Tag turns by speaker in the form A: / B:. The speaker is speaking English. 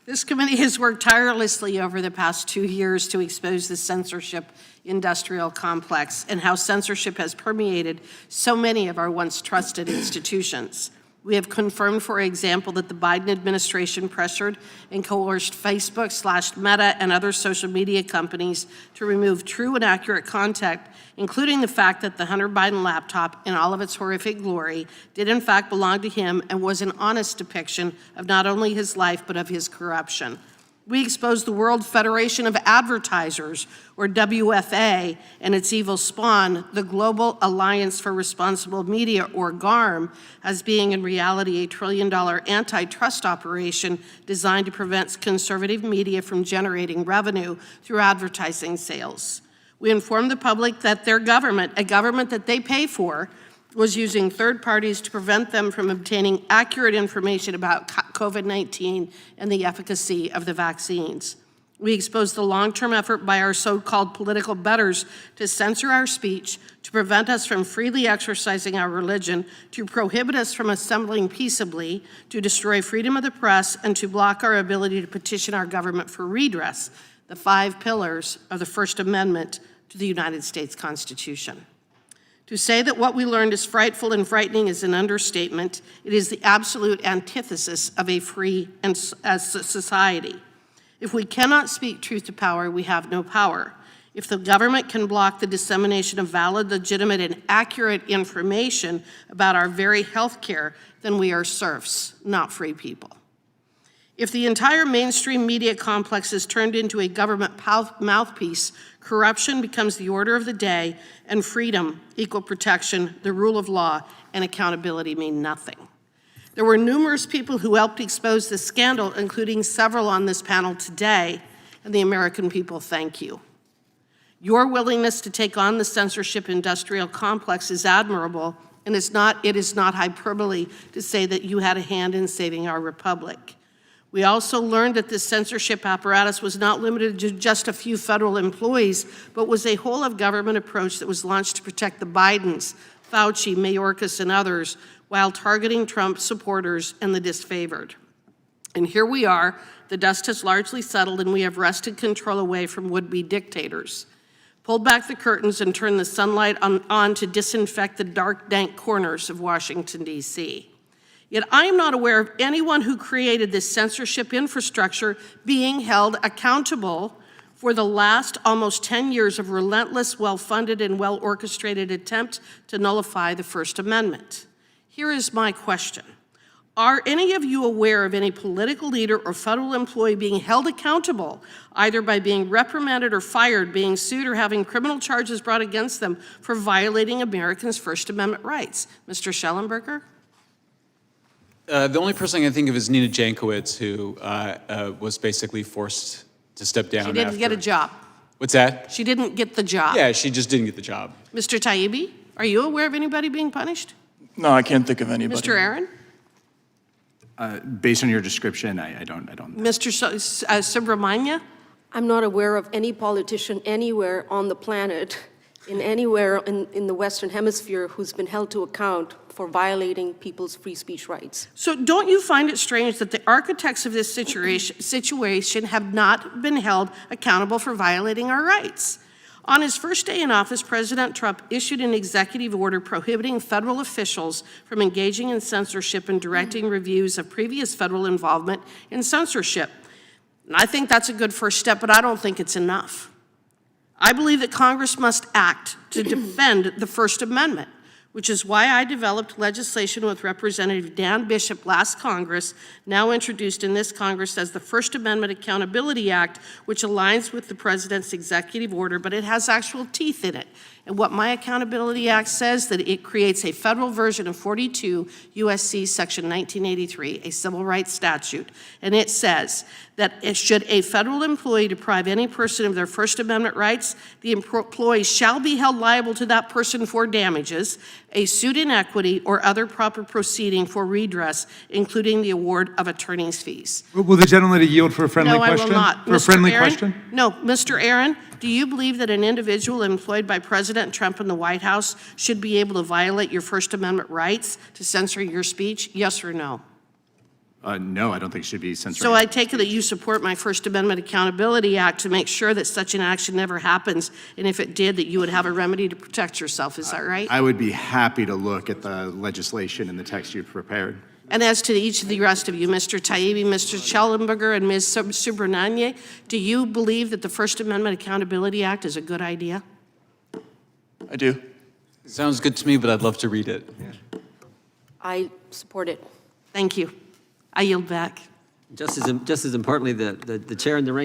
A: This committee has worked tirelessly over the past 2 years to expose the censorship industrial complex and how censorship has permeated so many of our once trusted institutions. We have confirmed, for example, that the Biden administration pressured and coerced Facebook/Meta and other social media companies to remove true and accurate content, including the fact that the Hunter Biden laptop, in all of its horrific glory, did in fact belong to him and was an honest depiction of not only his life, but of his corruption. We exposed the World Federation of Advertisers, or WFA, and its evil spawn, the Global Alliance for Responsible Media, or GARM, as being in reality a $1 trillion antitrust operation designed to prevent conservative media from generating revenue through advertising sales. We informed the public that their government, a government that they pay for, was using third parties to prevent them from obtaining accurate information about COVID-19 and the efficacy of the vaccines. We exposed the long-term effort by our so-called political betters to censor our speech, to prevent us from freely exercising our religion, to prohibit us from assembling peaceably, to destroy freedom of the press, and to block our ability to petition our government for redress, the 5 pillars of the First Amendment to the United States Constitution. To say that what we learned is frightful and frightening is an understatement. It is the absolute antithesis of a free society. If we cannot speak truth to power, we have no power. If the government can block the dissemination of valid, legitimate, and accurate information about our very health care, then we are serfs, not free people. If the entire mainstream media complex is turned into a government mouthpiece, corruption becomes the order of the day, and freedom, equal protection, the rule of law, and accountability mean nothing. There were numerous people who helped expose this scandal, including several on this panel today, and the American people thank you. Your willingness to take on the censorship industrial complex is admirable, and it is not hyperbole to say that you had a hand in saving our republic. We also learned that this censorship apparatus was not limited to just a few federal employees, but was a whole of government approach that was launched to protect the Bidens, Fauci, Mayorkas, and others, while targeting Trump supporters and the disfavored. And here we are, the dust has largely settled, and we have wrested control away from would-be dictators. Pulled back the curtains and turned the sunlight on to disinfect the dark, dank corners of Washington, D.C. Yet I am not aware of anyone who created this censorship infrastructure being held accountable for the last almost 10 years of relentless, well-funded, and well-orchestrated attempt to nullify the First Amendment. Here is my question. Are any of you aware of any political leader or federal employee being held accountable, either by being reprimanded or fired, being sued, or having criminal charges brought against them for violating Americans' First Amendment rights? Mr. Schellenberger?
B: The only person I can think of is Nina Jankowicz, who was basically forced to step down.
A: She didn't get a job.
B: What's that?
A: She didn't get the job.
B: Yeah, she just didn't get the job.
A: Mr. Taibbi, are you aware of anybody being punished?
C: No, I can't think of anybody.
A: Mr. Aaron?
D: Based on your description, I don't.
A: Mr. Subramanya?
E: I'm not aware of any politician anywhere on the planet, anywhere in the Western Hemisphere, who's been held to account for violating people's free speech rights.
A: So don't you find it strange that the architects of this situation have not been held accountable for violating our rights? On his first day in office, President Trump issued an executive order prohibiting federal officials from engaging in censorship and directing reviews of previous federal involvement in censorship. And I think that's a good first step, but I don't think it's enough. I believe that Congress must act to defend the First Amendment, which is why I developed legislation with Representative Dan Bishop last Congress, now introduced in this Congress as the First Amendment Accountability Act, which aligns with the President's executive order, but it has actual teeth in it. And what my Accountability Act says, that it creates a federal version of 42 U.S.C. Section 1983, a civil rights statute, and it says that should a federal employee deprive any person of their First Amendment rights, the employee shall be held liable to that person for damages, a suit in equity, or other proper proceeding for redress, including the award of attorney's fees.
F: Will the gentleman yield for a friendly question?
A: No, I will not.
F: For a friendly question?
A: No, Mr. Aaron, do you believe that an individual employed by President Trump in the White House should be able to violate your First Amendment rights to censor your speech? Yes or no?
C: No, I don't think it should be censoring.
A: So I take it that you support my First Amendment Accountability Act to make sure that such an action never happens, and if it did, that you would have a remedy to protect yourself, is that right?
C: I would be happy to look at the legislation and the text you've prepared.
A: And as to each of the rest of you, Mr. Taibbi, Mr. Schellenberger, and Ms. Subramanian, do you believe that the First Amendment Accountability Act is a good idea?
C: I do.
B: Sounds good to me, but I'd love to read it.
E: I support it.
A: Thank you. I yield back.
D: Just as importantly, the chair and the ranking